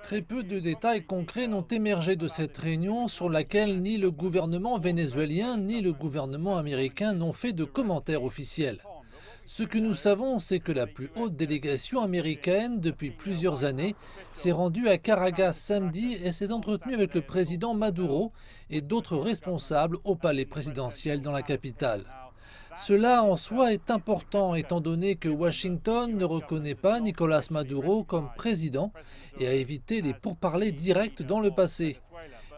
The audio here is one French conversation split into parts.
Très peu de détails concrets n'ont émergé de cette réunion sur laquelle ni le gouvernement vénézuélien ni le gouvernement américain n'ont fait de commentaires officiels. Ce que nous savons, c'est que la plus haute délégation américaine, depuis plusieurs années, s'est rendue à Caracas samedi et s'est entretenue avec le président Maduro et d'autres responsables au palais présidentiel dans la capitale. Cela en soi est important étant donné que Washington ne reconnaît pas Nicolás Maduro comme président et a évité les pourparlers directs dans le passé.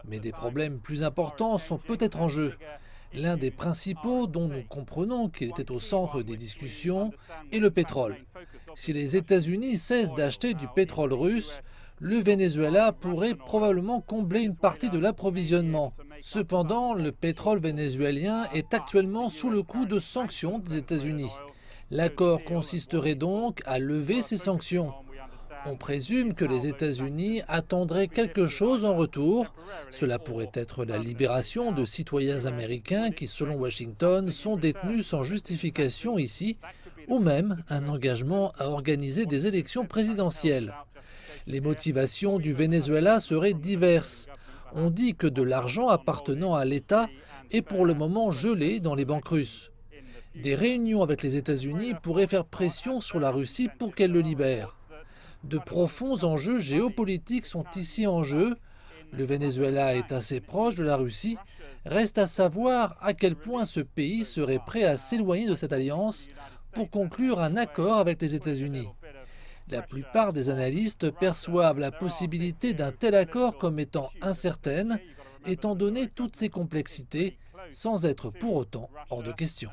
Mais des problèmes plus importants sont peut-être en jeu. L'un des principaux, dont nous comprenons qu'il était au centre des discussions, est le pétrole. Si les États-Unis cessent d'acheter du pétrole russe, le Venezuela pourrait probablement combler une partie de l'approvisionnement. Cependant, le pétrole vénézuélien est actuellement sous le coup de sanctions des États-Unis. L'accord consisterait donc à lever ces sanctions. On présume que les États-Unis attendraient quelque chose en retour. Cela pourrait être la libération de citoyens américains qui, selon Washington, sont détenus sans justification ici, ou même un engagement à organiser des élections présidentielles. Les motivations du Venezuela seraient diverses. On dit que de l'argent appartenant à l'État est pour le moment gelé dans les banques russes. Des réunions avec les États-Unis pourraient faire pression sur la Russie pour qu'elle le libère. De profonds enjeux géopolitiques sont ici en jeu. Le Venezuela est assez proche de la Russie. Reste à savoir à quel point ce pays serait prêt à s'éloigner de cette alliance pour conclure un accord avec les États-Unis. La plupart des analystes perçoivent la possibilité d'un tel accord comme étant incertaine, étant donné toutes ces complexités, sans être pour autant hors de question.